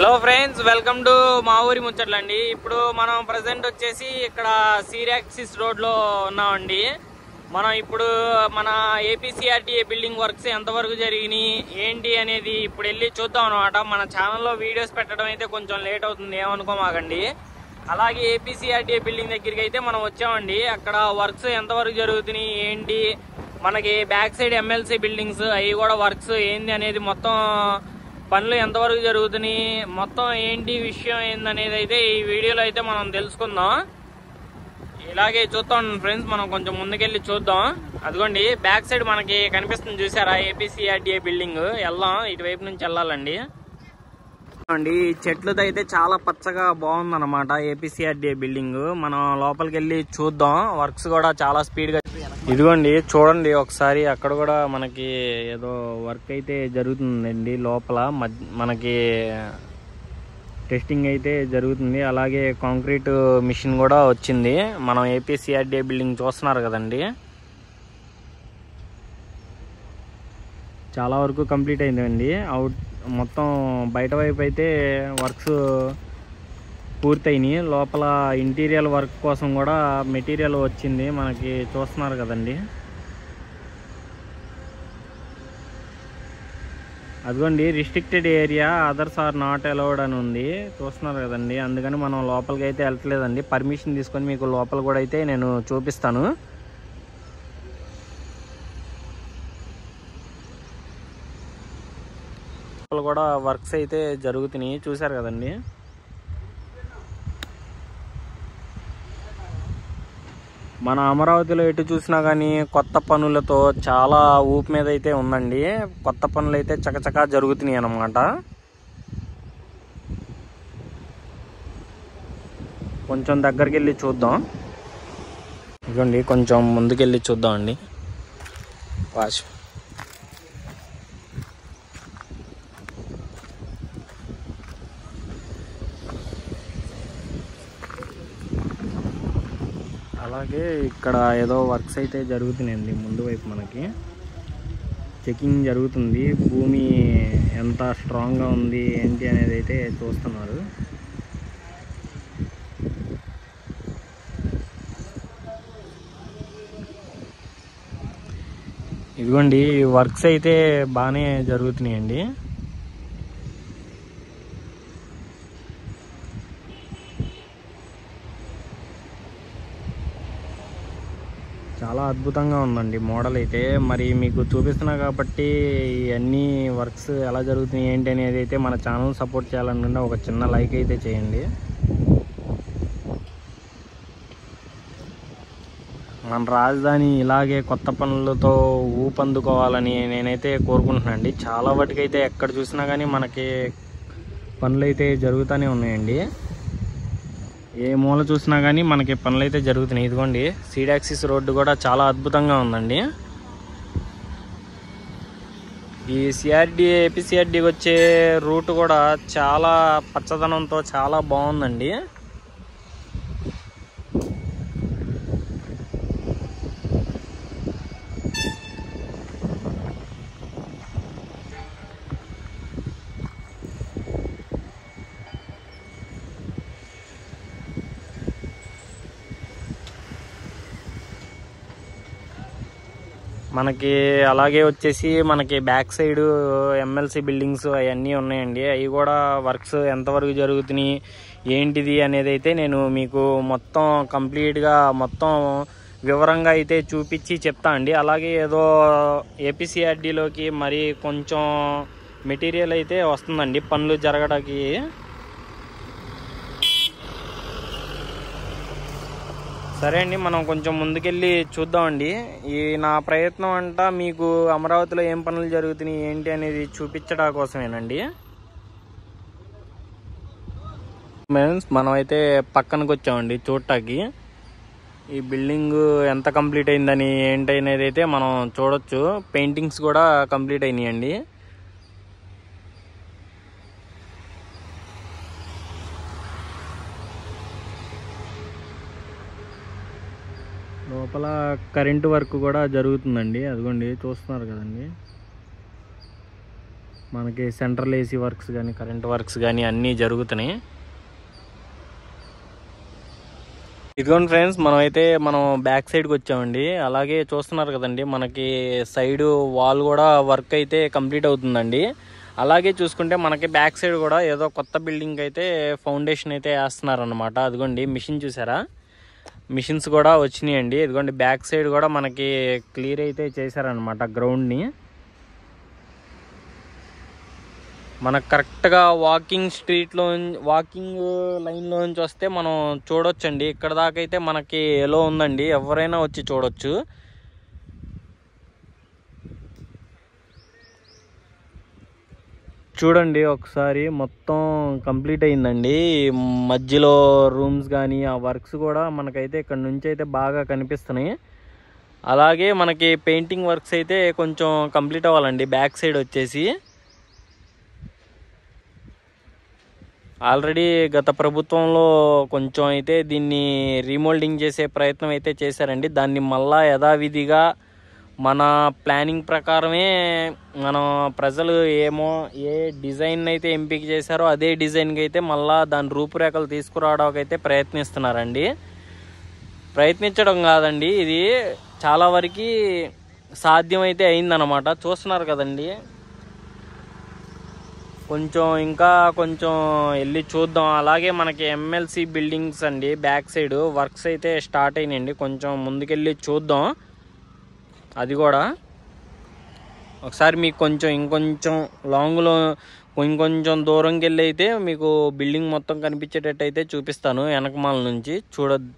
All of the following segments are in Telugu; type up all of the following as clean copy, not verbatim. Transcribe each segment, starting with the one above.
హలో ఫ్రెండ్స్, వెల్కమ్ టు మా ఊరి ముచ్చట్లండి. ఇప్పుడు మనం ప్రజెంట్ వచ్చేసి ఇక్కడ సిరాక్సిస్ రోడ్లో ఉన్నామండి. మనం ఇప్పుడు మన ఏపీసీఆర్టీఏ బిల్డింగ్ వర్క్స్ ఎంతవరకు జరిగినాయి ఏంటి అనేది ఇప్పుడు వెళ్ళి చూద్దాం అనమాట. మన ఛానల్లో వీడియోస్ పెట్టడం అయితే కొంచెం లేట్ అవుతుంది, ఏమనుకోమాకండి. అలాగే ఏపీసీఆర్టీఏ బిల్డింగ్ దగ్గరికి అయితే మనం వచ్చామండి. అక్కడ వర్క్స్ ఎంతవరకు జరుగుతున్నాయి ఏంటి, మనకి బ్యాక్ సైడ్ ఎమ్మెల్సీ బిల్డింగ్స్ అవి కూడా వర్క్స్ ఏంది అనేది మొత్తం పనులు ఎంతవరకు జరుగుతున్నాయి, మొత్తం ఏంటి విషయం ఏందనేది అయితే ఈ వీడియోలో అయితే మనం తెలుసుకుందాం. ఇలాగే చూద్దాం ఫ్రెండ్స్, మనం కొంచెం ముందుకెళ్ళి చూద్దాం. అదిగోండి బ్యాక్ సైడ్ మనకి కనిపిస్తుంది, చూసారా ఏపీసీఆర్టీఏ బిల్డింగ్. వెళ్దాం, ఇటువైపు నుంచి వెళ్ళాలండి. అండి చెట్లతో అయితే చాలా పచ్చగా బాగుందన్నమాట ఏపీసీఆర్టీఏ బిల్డింగ్. మనం లోపలికి వెళ్ళి చూద్దాం. వర్క్స్ కూడా చాలా స్పీడ్ గా, ఇదిగోండి చూడండి ఒకసారి. అక్కడ కూడా మనకి ఏదో వర్క్ అయితే జరుగుతుందండి. లోపల మనకి టెస్టింగ్ అయితే జరుగుతుంది. అలాగే కాంక్రీట్ మిషన్ కూడా వచ్చింది. మనం ఏపీసీఆర్టీఏ బిల్డింగ్ చూస్తున్నారు కదండి, చాలా వరకు కంప్లీట్ అయిందండి. మొత్తం బయట వైపు అయితే వర్క్స్ పూర్తయినాయి. లోపల ఇంటీరియర్ వర్క్ కోసం కూడా మెటీరియల్ వచ్చింది మనకి, చూస్తున్నారు కదండి. అదిగోండి restricted area, others are not allowed అని ఉంది, చూస్తున్నారు కదండి. అందుకని మనం లోపలికి అయితే వెళ్ళట్లేదండి. పర్మిషన్ తీసుకొని మీకు లోపల కూడా అయితే నేను చూపిస్తాను. లోపల కూడా వర్క్స్ అయితే జరుగుతున్నాయి, చూసారు కదండి. మన అమరావతిలో ఎటు చూసినా కానీ కొత్త పనులతో చాలా ఊపు మీద అయితే ఉందండి. కొత్త పనులు అయితే చకచకా జరుగుతున్నాయి అన్నమాట. కొంచెం దగ్గరికి వెళ్ళి చూద్దాం. ఇదిగోండి కొంచెం ముందుకెళ్ళి చూద్దాం అండి. వాచ్ అలాగే ఇక్కడ ఏదో వర్క్స్ అయితే జరుగుతున్నాయండి. ముందు వైపు మనకి చెకింగ్ జరుగుతుంది. భూమి ఎంత స్ట్రాంగ్గా ఉంది ఏంటి అనేది అయితే చూస్తున్నారు. ఇదిగోండి వర్క్స్ అయితే బాగానే జరుగుతున్నాయండి. చాలా అద్భుతంగా ఉందండి మోడల్ అయితే. మరి మీకు చూపిస్తున్నా కాబట్టి ఇవన్నీ వర్క్స్ ఎలా జరుగుతున్నాయి ఏంటి అనేది అయితే మన ఛానల్ సపోర్ట్ చేయాలనుకుంటే ఒక చిన్న లైక్ అయితే చేయండి. మన రాజధాని ఇలాగే కొత్త పనులతో ఊపందుకోవాలని నేనైతే కోరుకుంటున్నాను అండి. చాలా వాటికైతే ఎక్కడ చూసినా కానీ మనకి పనులు అయితే జరుగుతూనే ఉన్నాయండి. ఏ మూల చూసినా కానీ మనకి పనులు అయితే జరుగుతున్నాయి. ఇదిగోండి సిరాక్సిస్ రోడ్డు కూడా చాలా అద్భుతంగా ఉందండి. ఈ ఏపీసీఆర్టీఏకి వచ్చే రూట్ కూడా చాలా పచ్చదనంతో చాలా బాగుందండి. మనకి అలాగే వచ్చేసి మనకి బ్యాక్ సైడ్ ఎమ్మెల్సీ బిల్డింగ్స్ అవన్నీ ఉన్నాయండి. అవి కూడా వర్క్స్ ఎంతవరకు జరుగుతున్నాయి ఏంటిది అనేది అయితే నేను మీకు మొత్తం కంప్లీట్గా మొత్తం వివరంగా అయితే చూపించి చెప్తా అండి. అలాగే ఏదో ఏపీసీఆర్టీలోకి మరి కొంచెం మెటీరియల్ అయితే వస్తుందండి పనులు జరగడానికి. సరే అండి, మనం కొంచెం ముందుకెళ్ళి చూద్దామండి. ఈ నా ప్రయత్నం అంతా మీకు అమరావతిలో ఏం పనులు జరుగుతున్నాయి ఏంటి అనేది చూపించడం కోసమేనండి. మనం అయితే పక్కనకి వచ్చామండి చూడటానికి. ఈ బిల్డింగ్ ఎంత కంప్లీట్ అయిందని ఏంటి అనేది అయితే మనం చూడొచ్చు. పెయింటింగ్స్ కూడా కంప్లీట్ అయినాయండి. లోపల కరెంటు వర్క్ కూడా జరుగుతుందండి. అదిగోండి చూస్తున్నారు కదండి. మనకి సెంట్రల్ ఏసీ వర్క్స్ కానీ కరెంట్ వర్క్స్ కానీ అన్నీ జరుగుతున్నాయి. ఇదిగోండి ఫ్రెండ్స్, మనం బ్యాక్ సైడ్కి వచ్చామండి. అలాగే చూస్తున్నారు కదండి, మనకి సైడ్ వాల్ కూడా వర్క్ అయితే కంప్లీట్ అవుతుందండి. అలాగే చూసుకుంటే మనకి బ్యాక్ సైడ్ కూడా ఏదో కొత్త బిల్డింగ్ అయితే ఫౌండేషన్ అయితే వేస్తున్నారనమాట. అదిగోండి మిషన్ చూసారా, మిషన్స్ కూడా వచ్చినాయండి. ఇదిగోండి బ్యాక్ సైడ్ కూడా మనకి క్లియర్ అయితే చేశారనమాట గ్రౌండ్ని. మనకు కరెక్ట్గా వాకింగ్ లైన్లోంచి వస్తే మనం చూడొచ్చండి. ఇక్కడ దాకా అయితే మనకి ఎలో ఉందండి, ఎవరైనా వచ్చి చూడొచ్చు. చూడండి ఒకసారి, మొత్తం కంప్లీట్ అయిందండి. మధ్యలో రూమ్స్ కానీ ఆ వర్క్స్ కూడా మనకైతే ఇక్కడ నుంచి అయితే బాగా కనిపిస్తున్నాయి. అలాగే మనకి పెయింటింగ్ వర్క్స్ అయితే కొంచెం కంప్లీట్ అవ్వాలండి బ్యాక్ సైడ్ వచ్చేసి. ఆల్రెడీ గత ప్రభుత్వంలో కొంచెం అయితే దీన్ని రీమోల్డింగ్ చేసే ప్రయత్నం అయితే చేశారండి. దాన్ని మళ్ళా యథావిధిగా మన ప్లానింగ్ ప్రకారమే మనం ప్రజలు ఏ డిజైన్ అయితే ఎంపిక చేశారో అదే డిజైన్కి అయితే మళ్ళా దాని రూపురేఖలు తీసుకురావడానికి అయితే ప్రయత్నిస్తున్నారండి. ప్రయత్నించడం కాదండి, ఇది చాలా వరకు సాధ్యమైతే అయిందన్నమాట. చూస్తున్నారు కదండి, ఇంకా కొంచెం వెళ్ళి చూద్దాం. అలాగే మనకి ఎమ్మెల్సీ బిల్డింగ్స్ అండి బ్యాక్ సైడ్ వర్క్స్ అయితే స్టార్ట్ అయినాయండి. కొంచెం ముందుకెళ్ళి చూద్దాం. అది కూడా ఒకసారి మీకు ఇంకొంచెం లాంగ్లో ఇంకొంచెం దూరంకి వెళ్ళి అయితే మీకు బిల్డింగ్ మొత్తం కనిపించేటట్టు అయితే చూపిస్తాను. వెనకమాల నుంచి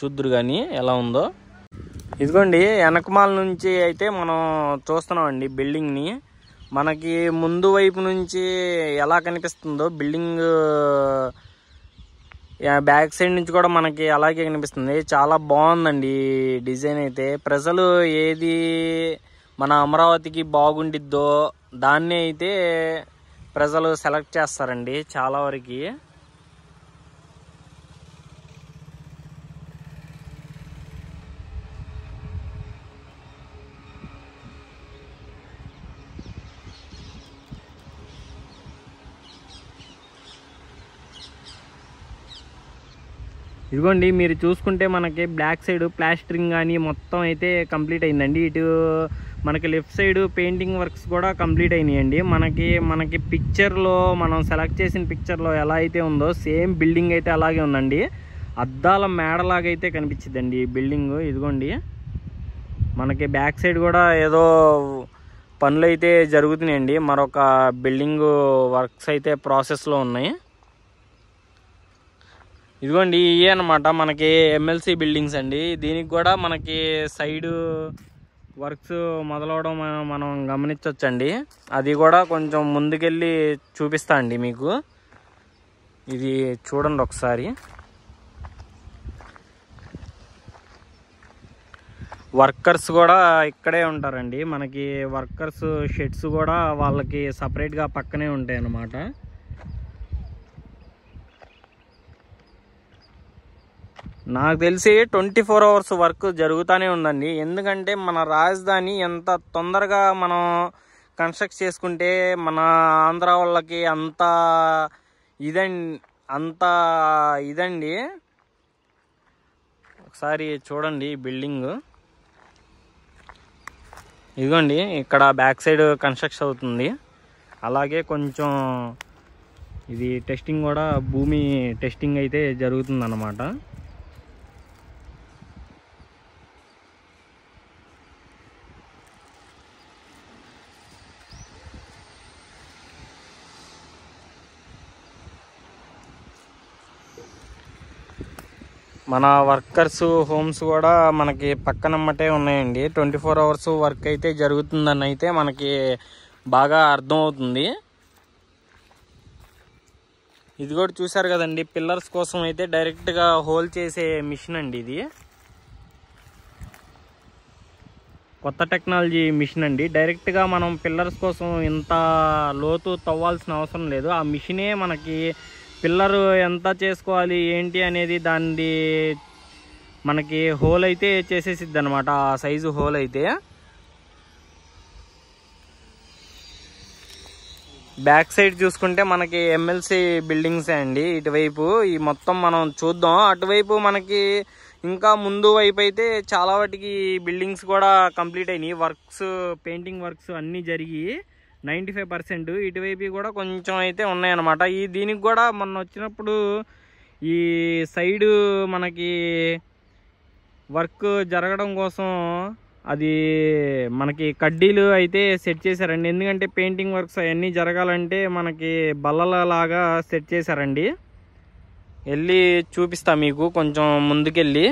చూద్దురు కానీ ఎలా ఉందో. ఇదిగోండి వెనకమాల నుంచి అయితే మనం చూస్తున్నామండి బిల్డింగ్ని. మనకి ముందు వైపు నుంచి ఎలా కనిపిస్తుందో బిల్డింగ్ బ్యాక్ సైడ్ నుంచి కూడా మనకి అలాగే కనిపిస్తుంది. చాలా బాగుందండి డిజైన్ అయితే. ప్రజలు ఏది మన అమరావతికి బాగుండిద్దో దాన్ని అయితే ప్రజలు సెలెక్ట్ చేస్తారండి చాలా వరకు. ఇదిగోండి మీరు చూసుకుంటే మనకి బ్లాక్ సైడ్ ప్లాస్టరింగ్ కానీ మొత్తం అయితే కంప్లీట్ అయిందండి. ఇటు మనకి లెఫ్ట్ సైడ్ పెయింటింగ్ వర్క్స్ కూడా కంప్లీట్ అయినాయండి. మనకి పిక్చర్లో మనం సెలెక్ట్ చేసిన పిక్చర్లో ఎలా అయితే ఉందో సేమ్ బిల్డింగ్ అయితే అలాగే ఉందండి. అద్దాల మేడలాగైతే కనిపించిందండి ఈ బిల్డింగ్. ఇదిగోండి మనకి బ్యాక్ సైడ్ కూడా ఏదో పనులు అయితే జరుగుతున్నాయండి. మరొక బిల్డింగ్ వర్క్స్ అయితే ప్రాసెస్లో ఉన్నాయి. ఇదిగోండి ఇవే అనమాట మనకి ఎమ్మెల్సీ బిల్డింగ్స్ అండి. దీనికి కూడా మనకి సైడ్ వర్క్స్ మొదలవడం మనం గమనించవచ్చండి. అది కూడా కొంచెం ముందుకెళ్ళి చూపిస్తా అండి మీకు. ఇది చూడండి ఒకసారి. వర్కర్స్ కూడా ఇక్కడే ఉంటారండి. మనకి వర్కర్స్ షెడ్స్ కూడా వాళ్ళకి సపరేట్గా పక్కనే ఉంటాయి అన్నమాట. నాకు తెలిసి 24 hours వర్క్ జరుగుతూనే ఉందండి. ఎందుకంటే మన రాజధాని ఎంత తొందరగా మనం కన్స్ట్రక్ట్ చేసుకుంటే మన ఆంధ్ర వాళ్ళకి అంత ఇదండి. ఒకసారి చూడండి బిల్డింగ్. ఇదిగోండి ఇక్కడ బ్యాక్ సైడ్ కన్స్ట్రక్షన్ అవుతుంది. అలాగే కొంచెం ఇది టెస్టింగ్ కూడా భూమి టెస్టింగ్ అయితే జరుగుతుంది అన్నమాట. మన వర్కర్స్ హోమ్స్ కూడా మనకి పక్కనమ్మటే ఉన్నాయండి. 24 hours వర్క్ అయితే జరుగుతుందని అయితే మనకి బాగా అర్థమవుతుంది. ఇది కూడా చూసారు కదండి, పిల్లర్స్ కోసం అయితే డైరెక్ట్గా హోల్ చేసే మిషన్ అండి. ఇది కొత్త టెక్నాలజీ మిషన్ అండి. డైరెక్ట్గా మనం పిల్లర్స్ కోసం ఇంత లోతు తవ్వాల్సిన అవసరం లేదు. ఆ మిషనే మనకి పిల్లర్ ఎంత చేసుకోవాలి ఏంటి అనేది దాన్ని మనకి హోల్ అయితే చేసేసిద్ది అనమాట. ఆ సైజు హోల్ అయితే బ్యాక్ సైడ్ చూసుకుంటే మనకి ఎమ్మెల్సీ బిల్డింగ్సే అండి ఇటువైపు. ఈ మొత్తం మనం చూద్దాం. అటువైపు మనకి ఇంకా ముందు వైపు అయితే చాలా వాటికి బిల్డింగ్స్ కూడా కంప్లీట్ అయినాయి. వర్క్స్, పెయింటింగ్ వర్క్స్ అన్నీ జరిగి 95%. ఇటువైపు కూడా కొంచెం అయితే ఉన్నాయన్నమాట. దీనికి కూడా మొన్న వచ్చినప్పుడు ఈ సైడు మనకి వర్క్ జరగడం కోసం అది మనకి కడ్డీలు అయితే సెట్ చేశారండి. ఎందుకంటే పెయింటింగ్ వర్క్స్ అవన్నీ జరగాలంటే మనకి బల్లల లాగా సెట్ చేశారండి. వెళ్ళి చూపిస్తా మీకు కొంచెం ముందుకెళ్ళి.